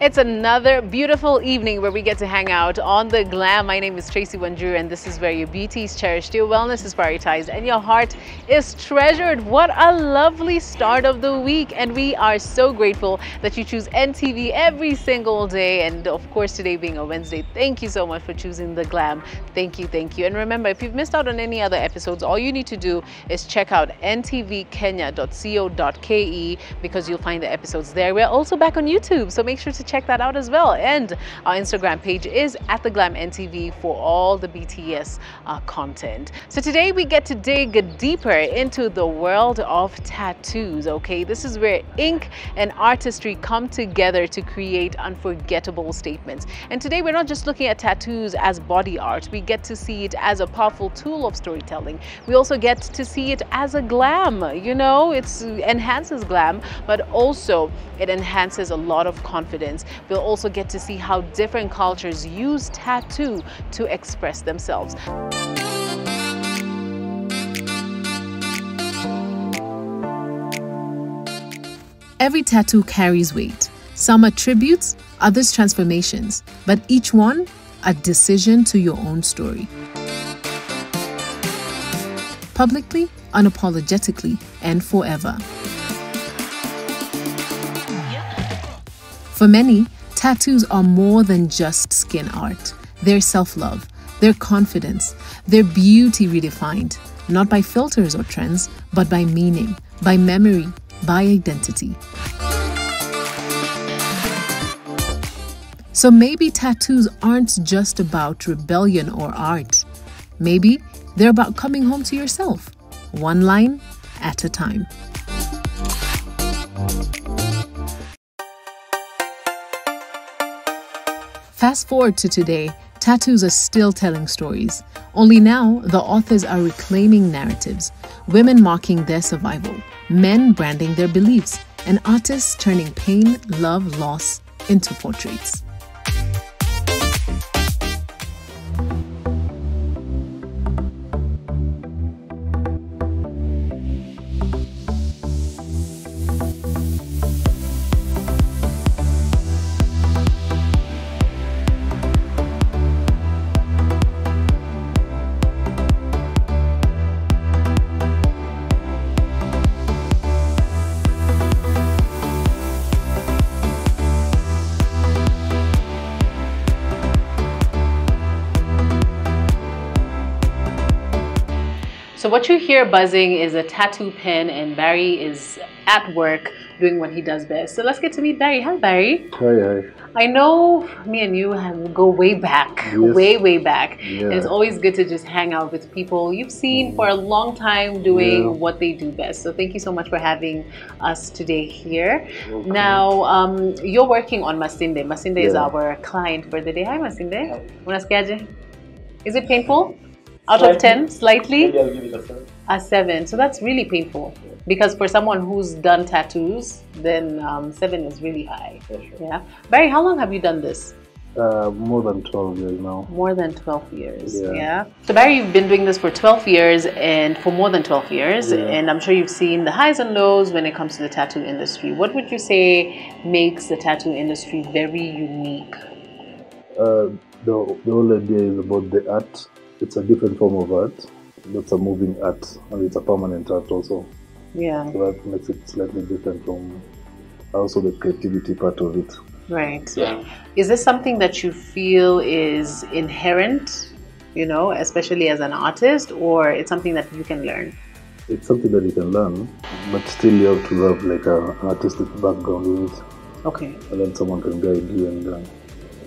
It's another beautiful evening where we get to hang out on the Glam. My name is Tracy Wanjuru, and this is where your beauty is cherished, your wellness is prioritized, and your heart is treasured. What a lovely start of the week, and we are so grateful that you choose NTV every single day. And of course, today being a Wednesday, thank you so much for choosing the Glam. Thank you, thank you. And remember, if you've missed out on any other episodes, all you need to do is check out ntvkenya.co.ke because you'll find the episodes there. We're also back on YouTube, so make sure to check that out as well. And our Instagram page is @theglamntv for all the BTS content. So today we get to dig deeper into the world of tattoos. Okay, this is where ink and artistry come together to create unforgettable statements. And today we're not just looking at tattoos as body art. We get to see it as a powerful tool of storytelling. We also get to see it as a glam. You know, it enhances glam, but also it enhances a lot of confidence. We'll also get to see how different cultures use tattoo to express themselves. Every tattoo carries weight. Some are tributes, others transformations, but each one a decision to your own story. Publicly, unapologetically, and forever. For many, tattoos are more than just skin art. They're self-love, their confidence, their beauty redefined, not by filters or trends, but by meaning, by memory, by identity. So maybe tattoos aren't just about rebellion or art. Maybe they're about coming home to yourself, one line at a time. Fast forward to today, tattoos are still telling stories. Only now, the authors are reclaiming narratives, women marking their survival, men branding their beliefs, and artists turning pain, love, loss into portraits. So what you hear buzzing is a tattoo pen, and Barry is at work doing what he does best. So let's get to meet Barry. Hi, Barry. Hi. I know me and you go way back, yes. way back. Yeah. And it's always good to just hang out with people you've seen for a long time doing what they do best. So thank you so much for having us today here. Welcome. Now, you're working on Masinde. Masinde is our client for the day. Hi, Masinde. Unasikiaje? Is it painful? Out of 10, slightly? Maybe I'll give it a 7. A 7. So that's really painful. Because for someone who's done tattoos, then 7 is really high. Yeah, sure. Yeah. Barry, how long have you done this? More than 12 years now. More than 12 years. Yeah. Yeah. So Barry, you've been doing this for 12 years and for more than 12 years. Yeah. And I'm sure you've seen the highs and lows when it comes to the tattoo industry. What would you say makes the tattoo industry very unique? The whole idea is about the art. It's a different form of art. That's a moving art, and it's a permanent art also. Yeah. So that makes it slightly different from also the creativity part of it. Right. Yeah. Is this something that you feel is inherent, you know, especially as an artist, or it's something that you can learn? It's something that you can learn, but still you have to have like an artistic background with it. Okay. And then someone can guide you and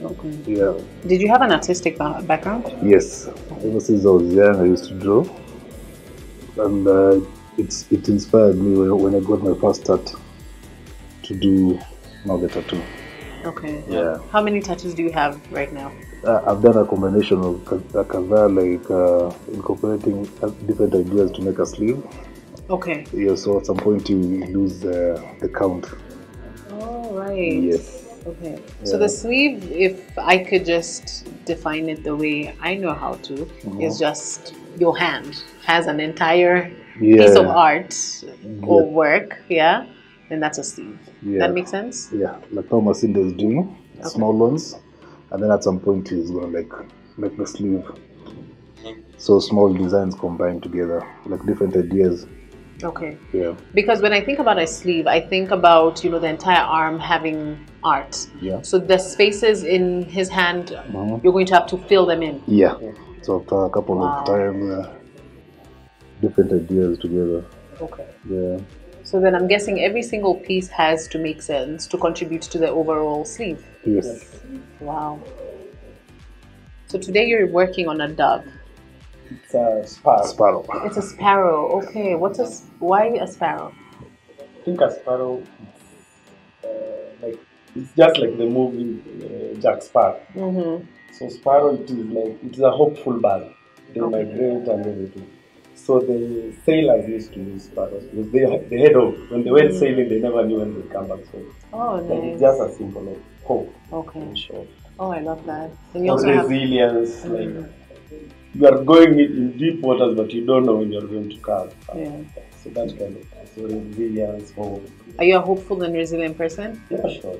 Okay. yeah. Did you have an artistic background? Yes. Ever since I was young, I used to draw. And it inspired me when I got my first tattoo to do now the tattoo. Okay. Yeah. How many tattoos do you have right now? I've done a combination of kazaa, like incorporating different ideas to make a sleeve. Okay. Yeah, so at some point you lose the count. Oh, right. Yes. Okay. Yeah. So the sleeve, if I could just define it the way I know how to, is just your hand has an entire piece of art or work, then that's a sleeve. Yeah. That makes sense? Yeah, like how Masinde is doing. small ones, and then at some point he's gonna like make the sleeve. So small designs combined together, like different ideas. Okay. Yeah. Because when I think about a sleeve, I think about the entire arm having art. Yeah. So the spaces in his hand, you're going to have to fill them in. Yeah. So after a couple of times, different ideas together. Okay. Yeah. So then I'm guessing every single piece has to make sense to contribute to the overall sleeve. Yes. Wow. So today you're working on a dove. It's a sparrow. It's a sparrow. Okay. Why a sparrow? I think a sparrow it's just like the movie Jack Sparrow. So sparrow, it's a hopeful bird. They migrate and everything. So the sailors used to use sparrows because they had hope. When they went sailing, they never knew when they'd come back. So it's just a symbol of hope. Okay. In short. Oh, I love that. And you also resilience, you are going in deep waters, but you don't know when you're going to come. Yeah. So that kind of resilience, hope. Are you a hopeful and resilient person? Yeah, sure.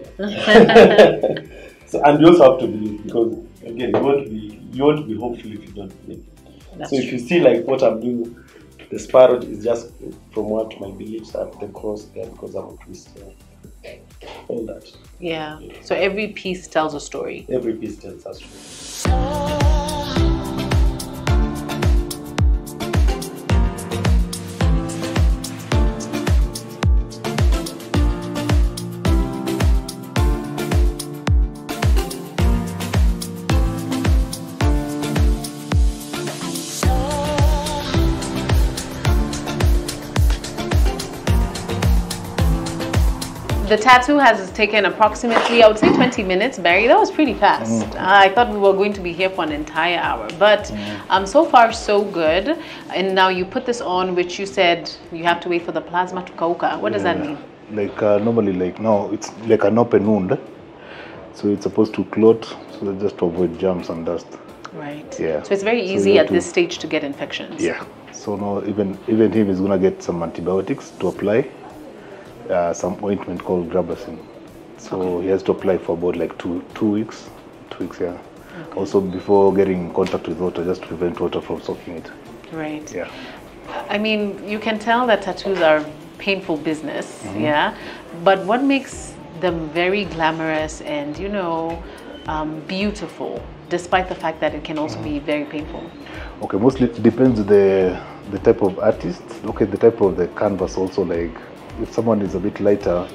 So, and you also have to believe, because again, you won't be hopeful if you don't believe. So if you see like what I'm doing, the sparrow is just from what my beliefs are, the cross there because I'm a Christian. All that. Yeah. So every piece tells a story. Every piece tells a story. The tattoo has taken approximately, I would say 20 minutes, Barry. That was pretty fast. I thought we were going to be here for an entire hour, but so far so good. And now you put this on, which you said you have to wait for the plasma to kauka. What does that mean? Like normally, like now it's like an open wound, so it's supposed to clot, so just to avoid germs and dust. Right. Yeah. So it's very easy at this stage to get infections. Yeah. So now even him is gonna get some antibiotics to apply. Some ointment called Grabacin. So he has to apply for about like two weeks. 2 weeks, yeah. Okay. Also before getting in contact with water, just to prevent water from soaking it. Right. Yeah. I mean, you can tell that tattoos are painful business, yeah? But what makes them very glamorous and, beautiful, despite the fact that it can also be very painful? Okay, mostly it depends the type of artist. Okay, the type of the canvas also, like if someone is a bit lighter,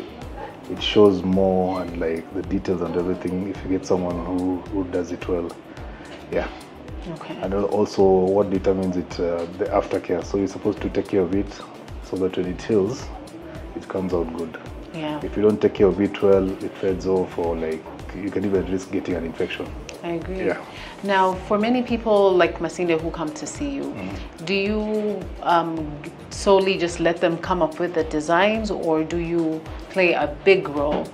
it shows more and like the details and everything if you get someone who does it well. Yeah. Okay. And also what determines it, the aftercare. So you're supposed to take care of it so that when it heals, it comes out good. Yeah. If you don't take care of it well, it fades off, or like you can even risk getting an infection. I agree. Yeah. Now, for many people like Masinde who come to see you, do you solely just let them come up with the designs, or do you play a big role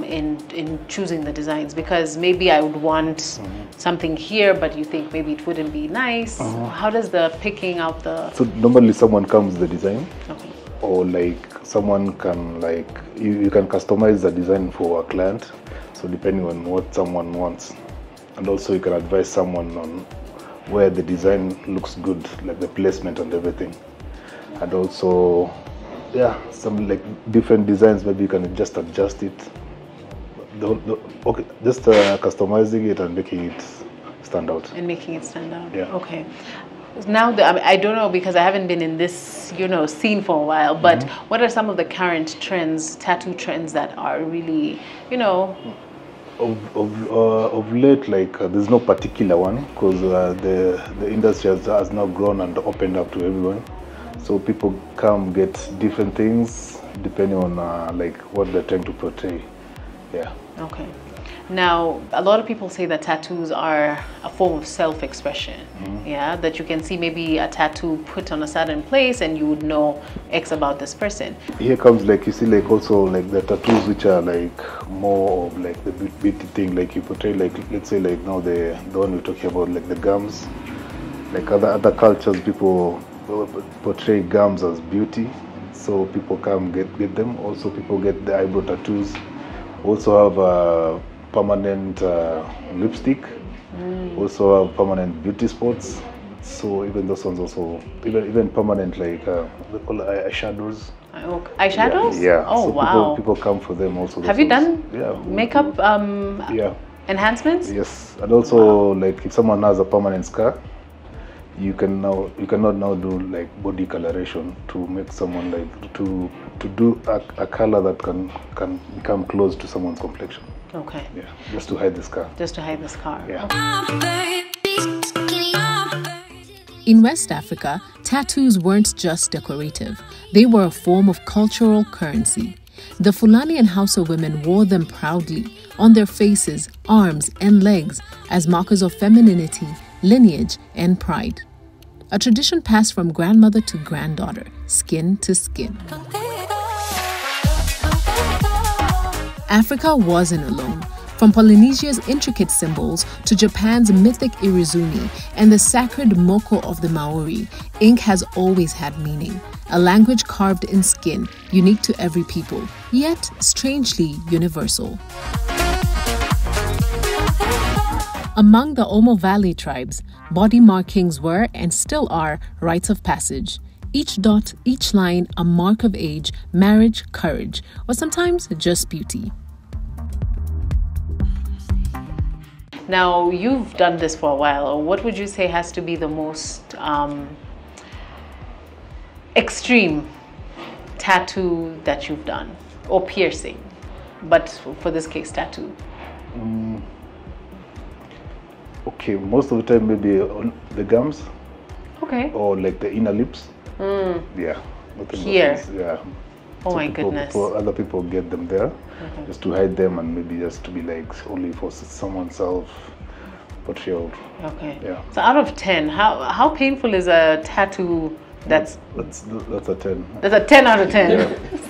in choosing the designs? Because maybe I would want something here, but you think maybe it wouldn't be nice. How does the picking out the... So normally someone comes with the design. Okay. Or like someone can like, you can customize the design for a client. So depending on what someone wants. And also you can advise someone on where the design looks good, like the placement and everything. And also, yeah, some like different designs, maybe you can just adjust it. Okay, just customizing it and making it stand out. And making it stand out. Yeah. Okay. Now, I don't know because I haven't been in this, scene for a while, but what are some of the current trends, tattoo trends that are really, Of late, like there's no particular one because the industry has now grown and opened up to everyone. So people come get different things depending on like what they're trying to portray. Yeah. Okay. Now, a lot of people say that tattoos are a form of self-expression. Yeah, that you can see maybe a tattoo put on a certain place and you would know X about this person. Here comes like you see like also like the tattoos which are like more of like the beauty thing, like you portray like let's say like now the one we're talking about, like the gums. Like other cultures, people portray gums as beauty, so people come get them. Also people get the eyebrow tattoos. Also have permanent lipstick. Also have permanent beauty spots. So even those ones also, even permanent like they call it eyeshadows. Eyeshadows? Yeah. Oh, so wow. People come for them also. Have you done makeup enhancements? Yes, and also like if someone has a permanent scar, you cannot now do like body coloration to make someone like to do a color that can become close to someone's complexion. Okay. Yeah, just to hide the scar. Just to hide the scar. Yeah. In West Africa, tattoos weren't just decorative. They were a form of cultural currency. The Fulani and Hausa women wore them proudly on their faces, arms, and legs as markers of femininity, lineage, and pride. A tradition passed from grandmother to granddaughter, skin to skin. Africa wasn't alone. From Polynesia's intricate symbols to Japan's mythic Irizumi and the sacred moko of the Maori, ink has always had meaning. A language carved in skin, unique to every people, yet strangely universal. Among the Omo Valley tribes, body markings were and still are rites of passage. Each dot, each line, a mark of age, marriage, courage, or sometimes just beauty. Now, you've done this for a while. What would you say has to be the most extreme tattoo that you've done? Or piercing, but for this case, tattoo? Okay, most of the time maybe on the gums. Okay. Or like the inner lips. Yeah. Here. Yeah. Oh, so my goodness. Other people get them there, just to hide them and maybe just to be like only for someone self-portrayed. Okay. Yeah. So out of 10, how painful is a tattoo that's a 10. That's a 10 out of 10.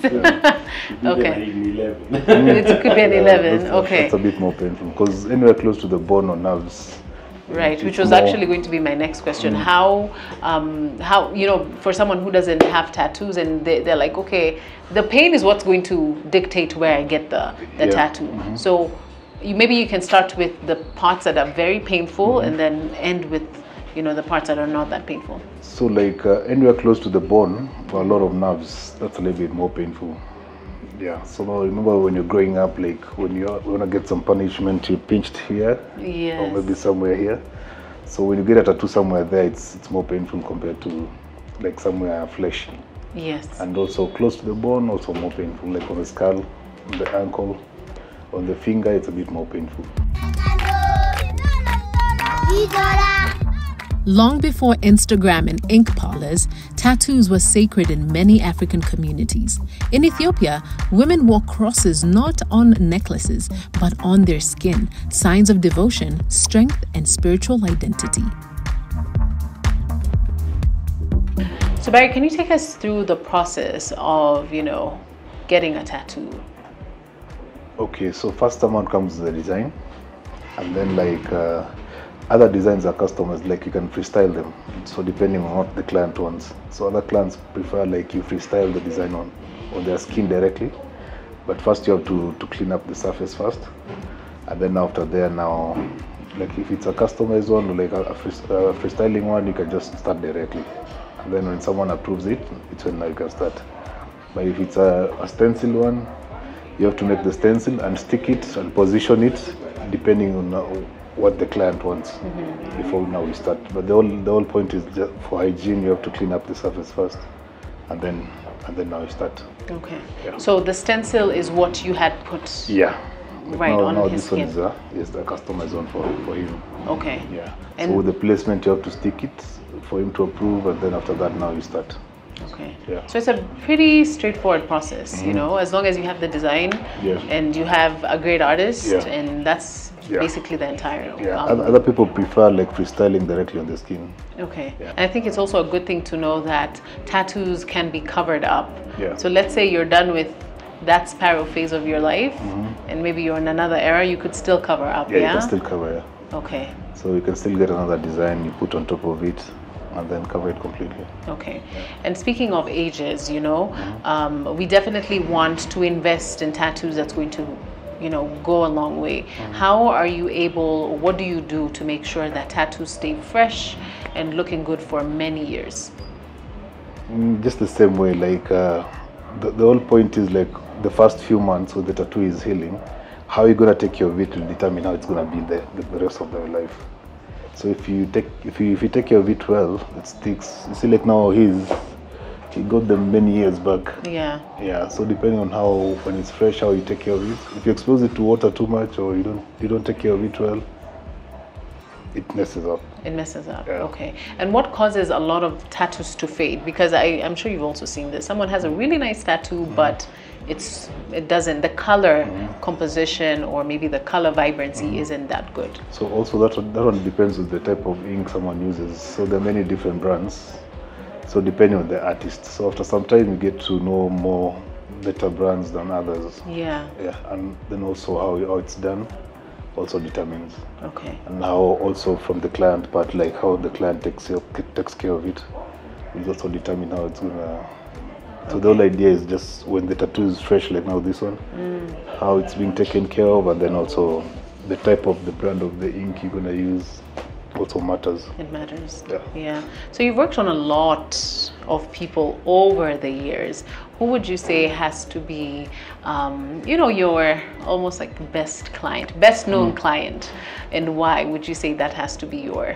Yeah. Okay. It could be an 11. Okay. That's a bit more painful because anywhere close to the bone or nerves. Right, which was actually going to be my next question. How for someone who doesn't have tattoos and they're like, okay, the pain is what's going to dictate where I get the tattoo. So maybe you can start with the parts that are very painful and then end with, the parts that are not that painful. So like anywhere close to the bone or a lot of nerves, that's a little bit more painful. Yeah, so now remember when you're growing up, like when you want to get some punishment, you pinched here, or maybe somewhere here. So when you get a tattoo somewhere there, it's more painful compared to like somewhere fleshy. Yes. And also close to the bone, also more painful, like on the skull, on the ankle, on the finger, it's a bit more painful. Long before Instagram and ink parlors, tattoos were sacred in many African communities. In Ethiopia, women wore crosses not on necklaces, but on their skin, signs of devotion, strength, and spiritual identity. So Barry, can you take us through the process of, getting a tattoo? Okay, so first someone comes with the design, and then like other designs are customized, like you can freestyle them. So depending on what the client wants. So other clients prefer like you freestyle the design on their skin directly. But first you have to clean up the surface first. And then after there now, like if it's a customized one or like a freestyling one, you can just start directly. And then when someone approves it, it's when now you can start. But if it's a stencil one, you have to make the stencil and stick it and position it depending on what the client wants before now we start. But the whole point is just for hygiene, you have to clean up the surface first, and then now you start. Okay. Yeah. So the stencil is what you had put. Yeah. Right now, on now his this skin. one is the customized one for him. Okay. Yeah. And so with the placement, you have to stick it for him to approve, and then after that, now you start. Okay. Yeah. So it's a pretty straightforward process, as long as you have the design and you have a great artist, and that's basically the entire. Other people prefer like freestyling directly on the skin. Okay. And I think it's also a good thing to know that tattoos can be covered up. Yeah. So let's say you're done with that sparrow phase of your life, and maybe you're in another era, you could still cover up. Yeah, you can still cover. Yeah. Okay. So you can still get another design you put on top of it, and then cover it completely. Okay. And speaking of ages, we definitely want to invest in tattoos that's going to, you know, go a long way. How are you able, what do you do to make sure that tattoos stay fresh and looking good for many years? Just the same way, like the whole point is like the first few months when the tattoo is healing, how you're gonna take care of it will determine how it's gonna be there the rest of their life. So if you take care of it well, it sticks. You see, like now he got them many years back. Yeah. Yeah. So depending on how, when it's fresh, how you take care of it. If you expose it to water too much or you don't take care of it well, it messes up. It messes up. Yeah. Okay. And what causes a lot of tattoos to fade? Because I'm sure you've also seen this. Someone has a really nice tattoo, but it doesn't, the color composition or maybe the color vibrancy isn't that good. So also that one depends on the type of ink someone uses. So there are many different brands. So depending on the artist. So after some time you get to know more better brands than others. Yeah. Yeah. And then also how it's done also determines. Okay. And how also from the client part, like how the client takes care of it, will also determine how it's gonna. So the whole idea is just when the tattoo is fresh, like now this one, how it's being taken care of, and then also the type of the brand of the ink you're gonna use also matters. It matters. Yeah. Yeah. So you've worked on a lot of people over the years. Who would you say has to be, you know, your almost like best client, best known client, and why would you say that has to be your?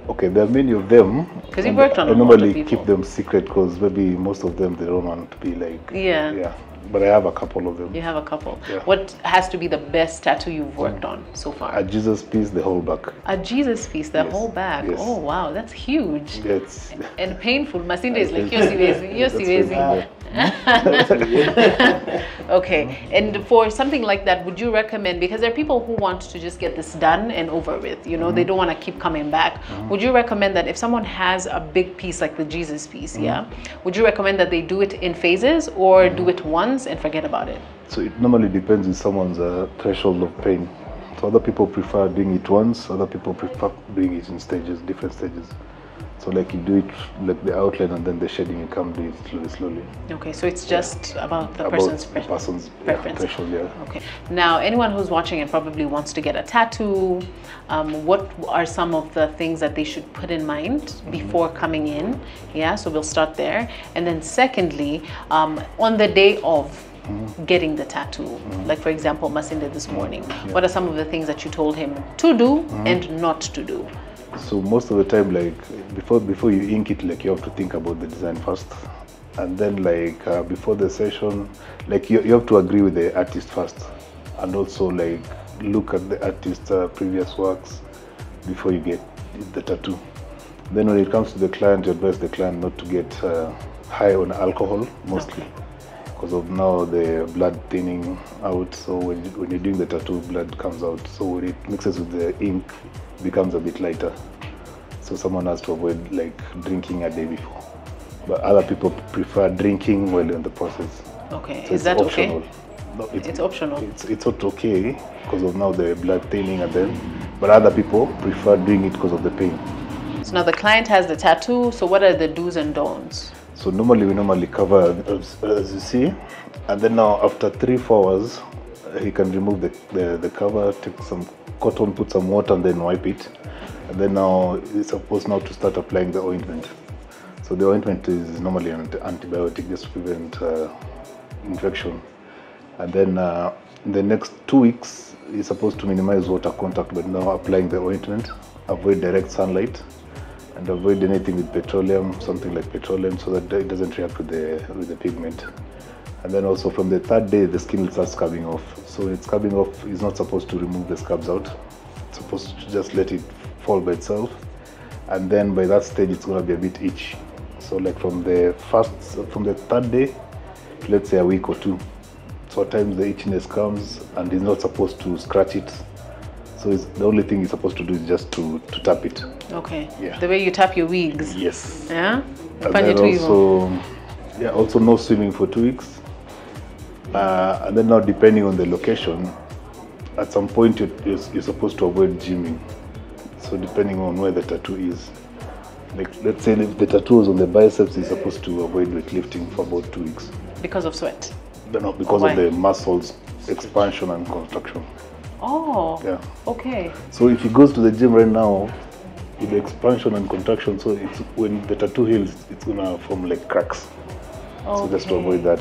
Okay, there are many of them. Because you've worked on a lot of normally people. keep them secret because maybe most of them they don't want to be like. Yeah. Yeah. But I have a couple of them. You have a couple. Yeah. What has to be the best tattoo you've worked on so far? A Jesus piece, the whole back. A Jesus piece, the Yes. whole back. Yes. Oh wow, that's huge. Yeah, it's And painful. Masinde is like, That's you're Okay, and for something like that, would you recommend, because there are people who want to just get this done and over with, you know, they don't want to keep coming back. Would you recommend that if someone has a big piece like the Jesus piece, yeah, would you recommend that they do it in phases or do it once and forget about it? So it normally depends on someone's threshold of pain. So other people prefer doing it once, other people prefer doing it in stages, different stages. So like you do it like the outline and then the shading, you come do it slowly. Okay, so it's just about the person's preference. Threshold, yeah. Okay. Now, anyone who's watching and probably wants to get a tattoo, what are some of the things that they should put in mind before coming in? Yeah, so we'll start there. And then secondly, on the day of getting the tattoo, like for example, Masinde this morning, what are some of the things that you told him to do and not to do? So most of the time, like before you ink it, like you have to think about the design first, and then like before the session, like you have to agree with the artist first, and also like look at the artist's previous works before you get the tattoo. Then when it comes to the client, you advise the client not to get high on alcohol mostly, because of now the blood thinning out. So when you're doing the tattoo, blood comes out. So when it mixes with the ink, it becomes a bit lighter. So someone has to avoid like drinking a day before. But other people prefer drinking while in the process. Okay, So is that optional. okay? No, It's optional. It's not okay because of now the blood thinning and then, but other people prefer doing it because of the pain. So now the client has the tattoo, so what are the do's and don'ts? So normally we cover as you see, and then now after 3-4 hours, he can remove the cover, take some cotton, put some water, and then wipe it. And then now he's supposed now to start applying the ointment. So the ointment is normally an antibiotic just to prevent infection. And then in the next 2 weeks, he's supposed to minimize water contact, but now applying the ointment, avoid direct sunlight, and avoid anything with petroleum, something like petroleum, so that it doesn't react with the pigment. And then also from the 3rd day, the skin will start scabbing off. So when it's scabbing off, he's not supposed to remove the scabs out. It's supposed to just let it fall by itself. And then by that stage, it's going to be a bit itchy. So like from the 3rd day, let's say a week or 2. So at times the itchiness comes and he's not supposed to scratch it. So the only thing he's supposed to do is just to tap it. Okay. Yeah. The way you tap your wigs. Yes. Yeah? And then also no swimming for 2 weeks. And then now depending on the location, at some point you're supposed to avoid gymming. So depending on where the tattoo is. Like let's say if the tattoo is on the biceps, you're supposed to avoid weightlifting for about 2 weeks. Because of sweat? No, because of the muscles expansion and contraction. Oh, Yeah. okay. So if he goes to the gym right now, with the expansion and contraction, so it's when the tattoo heals, it's gonna form like cracks. So just to avoid that.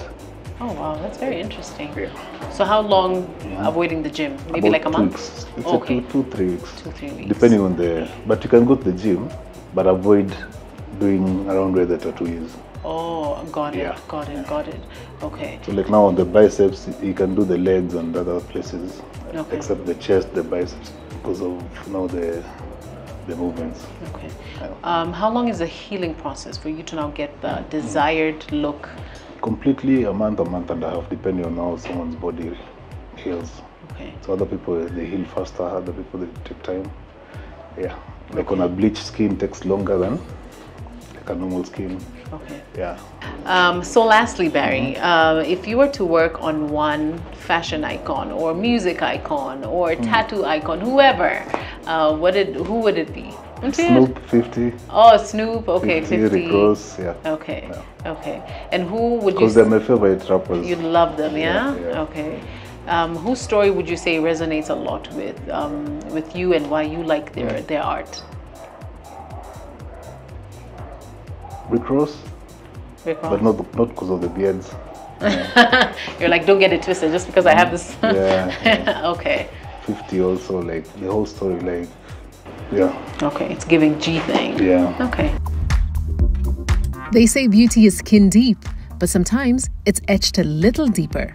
Oh wow, that's very interesting. Yeah. So how long avoiding the gym? Maybe About like a 2 month? weeks. It's Okay. 2-3 weeks. 2-3 weeks. Depending on but you can go to the gym, but avoid doing around where the tattoo is. Oh, got it, Yeah. got it, got it. Okay. So like now on the biceps, you can do the legs and other places, Okay. except the chest, the biceps, because of now the movements. Okay. How long is the healing process for you to now get the desired look? Completely a month and a half, depending on how someone's body heals. Okay. So other people they heal faster, other people they take time. Yeah. Like on a bleached skin takes longer than like a normal skin. Okay. Yeah. So lastly, Barry, if you were to work on one fashion icon or music icon or tattoo icon, whoever, who would it be? Snoop 50. Oh, Snoop. Okay, 50. Rick Ross, yeah. Okay. Yeah. Okay. And who would you? Because they're my favorite rappers. You love them, yeah? Yeah. Okay. Whose story would you say resonates a lot with you and why you like their art? Rick Ross, Rick Ross? but not because of the beards. You're like, don't get it twisted just because I have this. Yeah. Okay. 50 also, like the whole story, like, yeah. Okay, it's giving G thing. Yeah. Okay. They say beauty is skin deep, but sometimes it's etched a little deeper.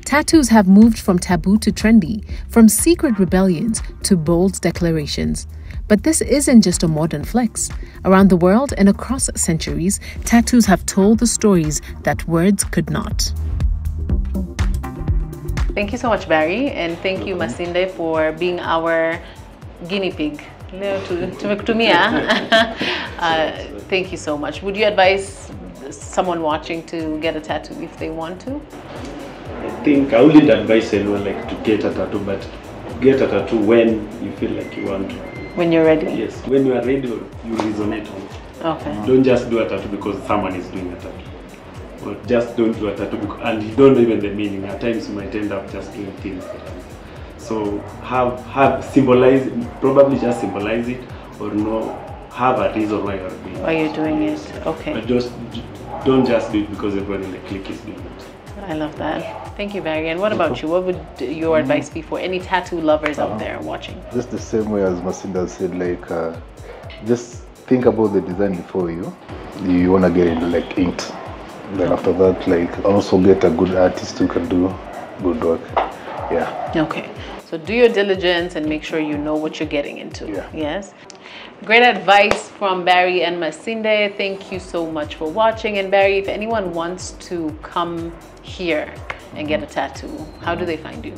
Tattoos have moved from taboo to trendy, from secret rebellions to bold declarations. But this isn't just a modern flex. Around the world and across centuries, tattoos have told the stories that words could not. Thank you so much, Barry, and thank you, Masinde, for being our guinea pig. To me, thank you so much. Would you advise someone watching to get a tattoo if they want to? I think I wouldn't advise anyone like to get a tattoo, but get a tattoo when you feel like you want to. When you're ready? Yes, when you are ready, you resonate on it. Okay. Don't just do a tattoo because someone is doing a tattoo. Or just don't do a tattoo because, and you don't know even the meaning. At times you might end up just doing things that are. So have symbolize, probably just symbolize it, or no, have a reason why you're doing it. Why you're doing it? Okay. But just don't just do it because everyone in the clique is doing it. I love that. Thank you, Barry. And what about you? What would your advice be for any tattoo lovers out there watching? Just the same way as Masinda said, like, just think about the design before you want to get into like inked. Then after that, like, also get a good artist who can do good work. Yeah. Okay. So do your diligence and make sure you know what you're getting into. Yeah. Yes. Great advice from Barry and Masinde. Thank you so much for watching. And Barry, if anyone wants to come here and get a tattoo, how do they find you?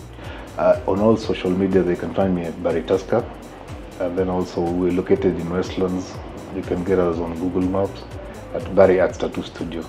On all social media, they can find me at Barry Tusker. And then also we're located in Westlands. You can get us on Google Maps at Barry Arts Tattoo Studio.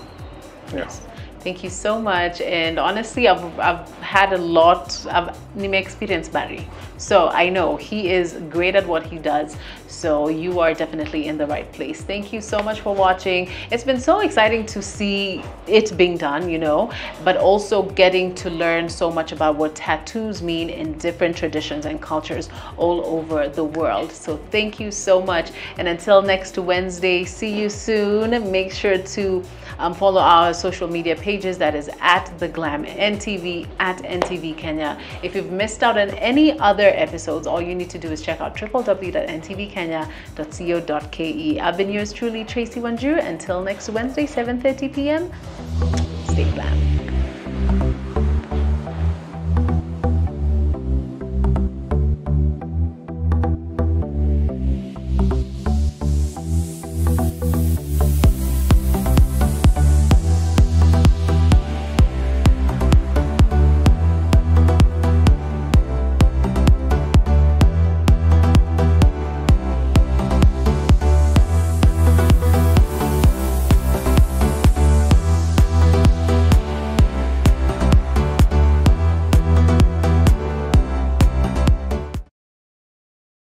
Yes. Thank you so much. And honestly, I've had a lot of experience Barry. So I know he is great at what he does. So you are definitely in the right place. Thank you so much for watching. It's been so exciting to see it being done, you know, but also getting to learn so much about what tattoos mean in different traditions and cultures all over the world. So thank you so much. And until next Wednesday, see you soon. Make sure to follow our social media pages. That is at the Glam NTV, at NTV Kenya. If you've missed out on any other episodes, all you need to do is check out www.ntvkenya.co.ke. I've been yours truly, Tracy Wanjuru. Until next Wednesday, 7:30 p.m. Stay Glam.